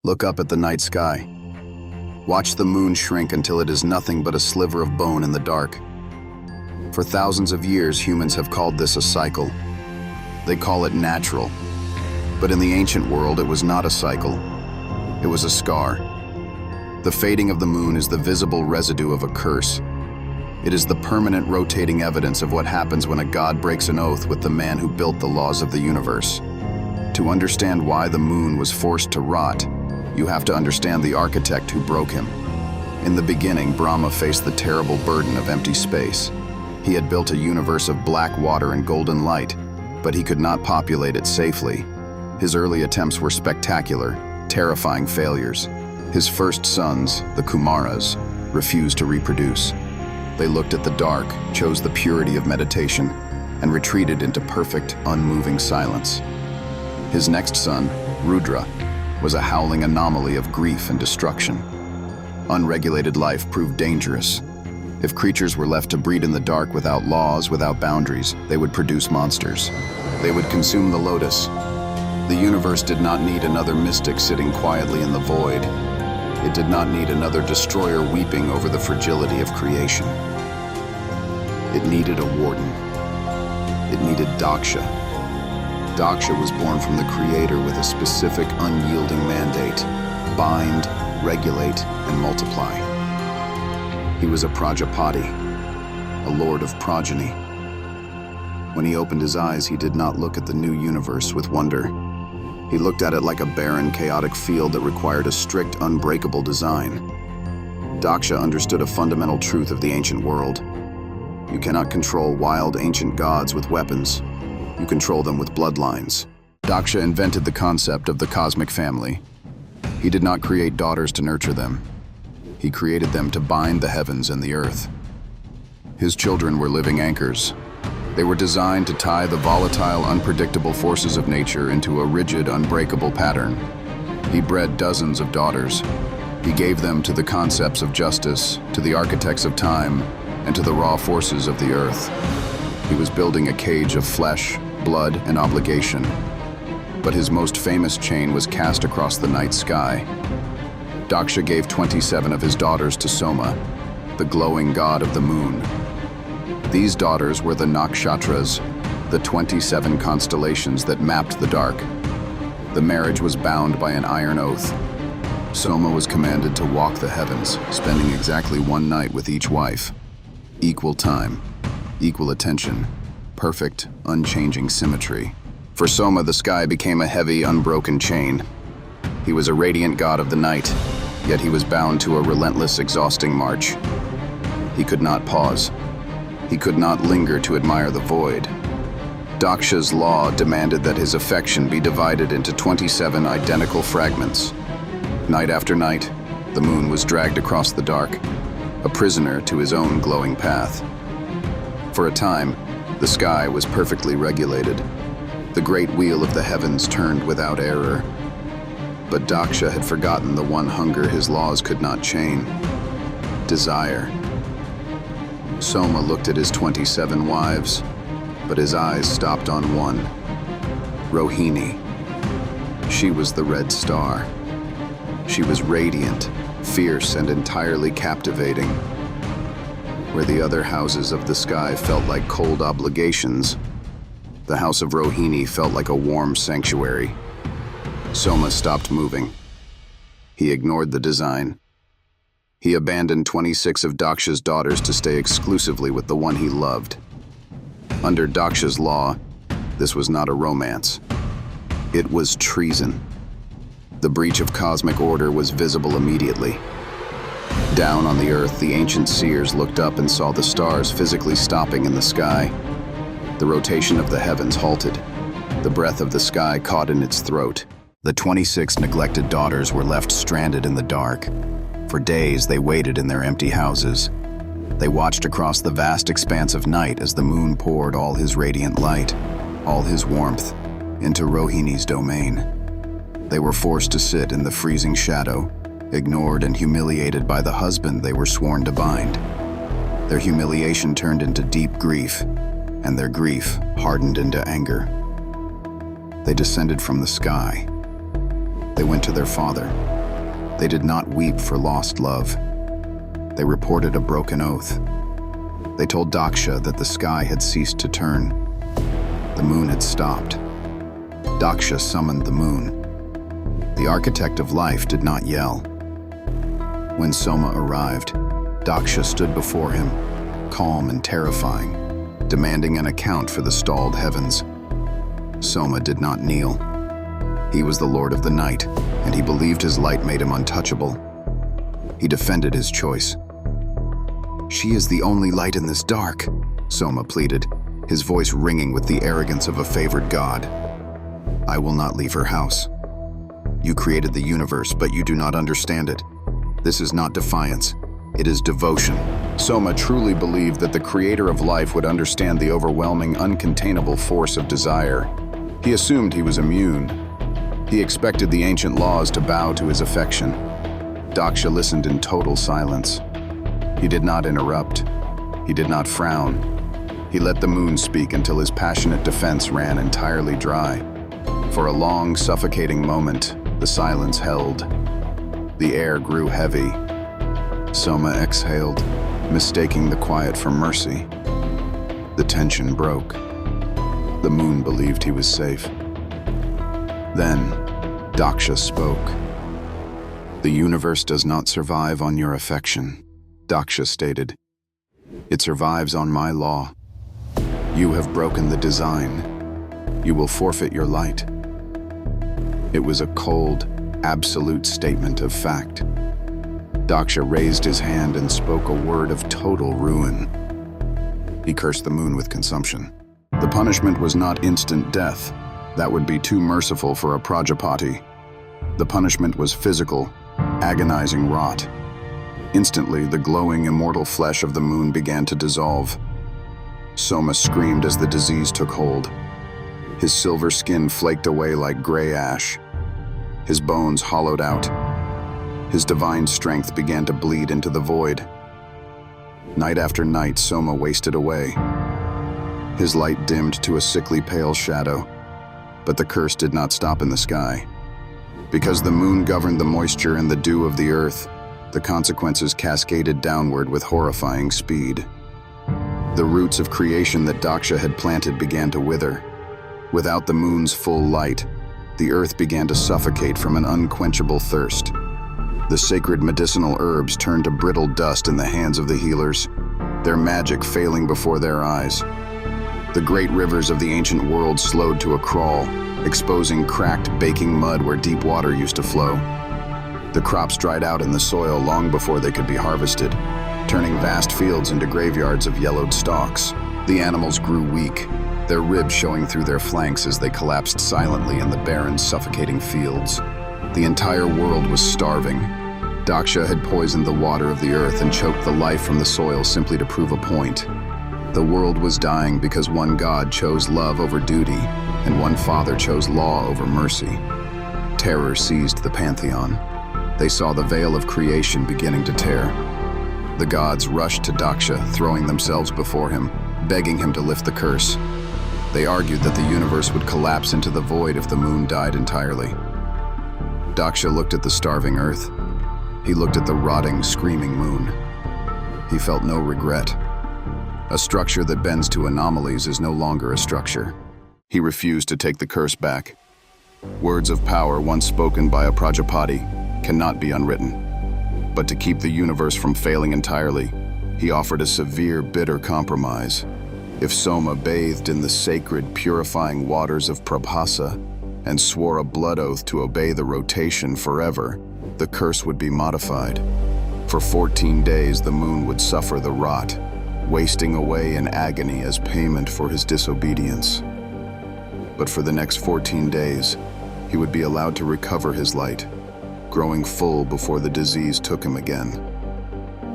Look up at the night sky. Watch the moon shrink until it is nothing but a sliver of bone in the dark. For thousands of years, humans have called this a cycle. They call it natural. But in the ancient world, it was not a cycle. It was a scar. The fading of the moon is the visible residue of a curse. It is the permanent rotating evidence of what happens when a god breaks an oath with the man who built the laws of the universe. To understand why the moon was forced to rot, you have to understand the architect who broke him. In the beginning, Brahma faced the terrible burden of empty space. He had built a universe of black water and golden light, but he could not populate it safely. His early attempts were spectacular, terrifying failures. His first sons, the Kumaras, refused to reproduce. They looked at the dark, chose the purity of meditation, and retreated into perfect, unmoving silence. His next son, Rudra, was a howling anomaly of grief and destruction. Unregulated life proved dangerous. If creatures were left to breed in the dark without laws, without boundaries, they would produce monsters. They would consume the lotus. The universe did not need another mystic sitting quietly in the void. It did not need another destroyer weeping over the fragility of creation. It needed a warden. It needed Daksha. Daksha was born from the Creator with a specific, unyielding mandate: bind, regulate, and multiply. He was a Prajapati, a lord of progeny. When he opened his eyes, he did not look at the new universe with wonder. He looked at it like a barren, chaotic field that required a strict, unbreakable design. Daksha understood a fundamental truth of the ancient world. You cannot control wild, ancient gods with weapons. You control them with bloodlines. Daksha invented the concept of the cosmic family. He did not create daughters to nurture them. He created them to bind the heavens and the earth. His children were living anchors. They were designed to tie the volatile, unpredictable forces of nature into a rigid, unbreakable pattern. He bred dozens of daughters. He gave them to the concepts of justice, to the architects of time, and to the raw forces of the earth. He was building a cage of flesh, blood, and obligation. But his most famous chain was cast across the night sky. Daksha gave 27 of his daughters to Soma, the glowing god of the moon. These daughters were the nakshatras, the 27 constellations that mapped the dark. The marriage was bound by an iron oath. Soma was commanded to walk the heavens, spending exactly one night with each wife. Equal time, equal attention, perfect, unchanging symmetry. For Soma, the sky became a heavy, unbroken chain. He was a radiant god of the night, yet he was bound to a relentless, exhausting march. He could not pause. He could not linger to admire the void. Daksha's law demanded that his affection be divided into 27 identical fragments. Night after night, the moon was dragged across the dark, a prisoner to his own glowing path. For a time, the sky was perfectly regulated. The great wheel of the heavens turned without error. But Daksha had forgotten the one hunger his laws could not chain: desire. Soma looked at his 27 wives, but his eyes stopped on one: Rohini. She was the red star. She was radiant, fierce, and entirely captivating. Where the other houses of the sky felt like cold obligations, the house of Rohini felt like a warm sanctuary. Soma stopped moving. He ignored the design. He abandoned 26 of Daksha's daughters to stay exclusively with the one he loved. Under Daksha's law, this was not a romance. It was treason. The breach of cosmic order was visible immediately. Down on the earth, the ancient seers looked up and saw the stars physically stopping in the sky. The rotation of the heavens halted. The breath of the sky caught in its throat. The 26 neglected daughters were left stranded in the dark. For days, they waited in their empty houses. They watched across the vast expanse of night as the moon poured all his radiant light, all his warmth, into Rohini's domain. They were forced to sit in the freezing shadow, ignored and humiliated by the husband they were sworn to bind. Their humiliation turned into deep grief, and their grief hardened into anger. They descended from the sky. They went to their father. They did not weep for lost love. They reported a broken oath. They told Daksha that the sky had ceased to turn. The moon had stopped. Daksha summoned the moon. The architect of life did not yell. When Soma arrived, Daksha stood before him, calm and terrifying, demanding an account for the stalled heavens. Soma did not kneel. He was the lord of the night, and he believed his light made him untouchable. He defended his choice. "She is the only light in this dark," Soma pleaded, his voice ringing with the arrogance of a favored god. "I will not leave her house. You created the universe, but you do not understand it. This is not defiance, it is devotion." Soma truly believed that the creator of life would understand the overwhelming, uncontainable force of desire. He assumed he was immune. He expected the ancient laws to bow to his affection. Daksha listened in total silence. He did not interrupt. He did not frown. He let the moon speak until his passionate defense ran entirely dry. For a long, suffocating moment, the silence held. The air grew heavy. Soma exhaled, mistaking the quiet for mercy. The tension broke. The moon believed he was safe. Then, Daksha spoke. "The universe does not survive on your affection," Daksha stated. "It survives on my law. You have broken the design. You will forfeit your light." It was a cold, absolute statement of fact. Daksha raised his hand and spoke a word of total ruin. He cursed the moon with consumption. The punishment was not instant death. That would be too merciful for a Prajapati. The punishment was physical, agonizing rot. Instantly, the glowing, immortal flesh of the moon began to dissolve. Soma screamed as the disease took hold. His silver skin flaked away like gray ash. His bones hollowed out. His divine strength began to bleed into the void. Night after night, Soma wasted away. His light dimmed to a sickly pale shadow, but the curse did not stop in the sky. Because the moon governed the moisture and the dew of the earth, the consequences cascaded downward with horrifying speed. The roots of creation that Daksha had planted began to wither. Without the moon's full light, the earth began to suffocate from an unquenchable thirst. The sacred medicinal herbs turned to brittle dust in the hands of the healers, their magic failing before their eyes. The great rivers of the ancient world slowed to a crawl, exposing cracked, baking mud where deep water used to flow. The crops dried out in the soil long before they could be harvested, turning vast fields into graveyards of yellowed stalks. The animals grew weak, their ribs showing through their flanks as they collapsed silently in the barren, suffocating fields. The entire world was starving. Daksha had poisoned the water of the earth and choked the life from the soil simply to prove a point. The world was dying because one god chose love over duty, and one father chose law over mercy. Terror seized the pantheon. They saw the veil of creation beginning to tear. The gods rushed to Daksha, throwing themselves before him, begging him to lift the curse. They argued that the universe would collapse into the void if the moon died entirely. Daksha looked at the starving earth. He looked at the rotting, screaming moon. He felt no regret. A structure that bends to anomalies is no longer a structure. He refused to take the curse back. Words of power once spoken by a Prajapati cannot be unwritten. But to keep the universe from failing entirely, he offered a severe, bitter compromise. If Soma bathed in the sacred, purifying waters of Prabhasa and swore a blood oath to obey the rotation forever, the curse would be modified. For 14 days, the moon would suffer the rot, wasting away in agony as payment for his disobedience. But for the next 14 days, he would be allowed to recover his light, growing full before the disease took him again.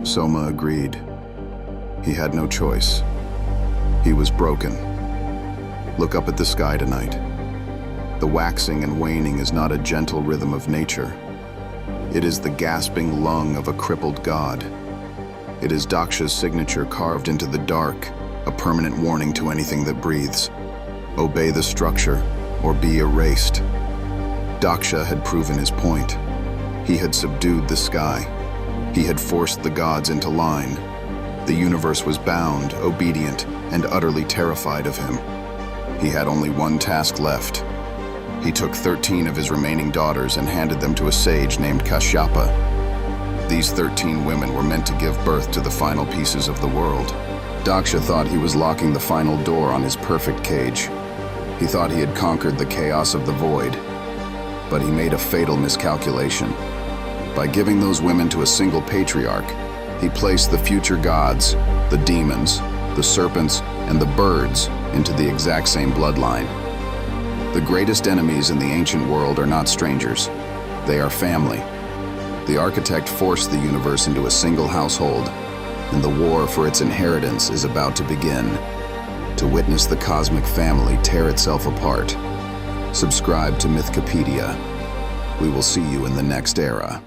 Soma agreed. He had no choice. He was broken. Look up at the sky tonight. The waxing and waning is not a gentle rhythm of nature. It is the gasping lung of a crippled god. It is Daksha's signature carved into the dark, a permanent warning to anything that breathes. Obey the structure, or be erased. Daksha had proven his point. He had subdued the sky. He had forced the gods into line. The universe was bound, obedient, and utterly terrified of him. He had only one task left. He took 13 of his remaining daughters and handed them to a sage named Kashyapa. These 13 women were meant to give birth to the final pieces of the world. Daksha thought he was locking the final door on his perfect cage. He thought he had conquered the chaos of the void, but he made a fatal miscalculation. By giving those women to a single patriarch, he placed the future gods, the demons, the serpents, and the birds into the exact same bloodline. The greatest enemies in the ancient world are not strangers. They are family. The architect forced the universe into a single household, and the war for its inheritance is about to begin. To witness the cosmic family tear itself apart, subscribe to Mythkipedia. We will see you in the next era.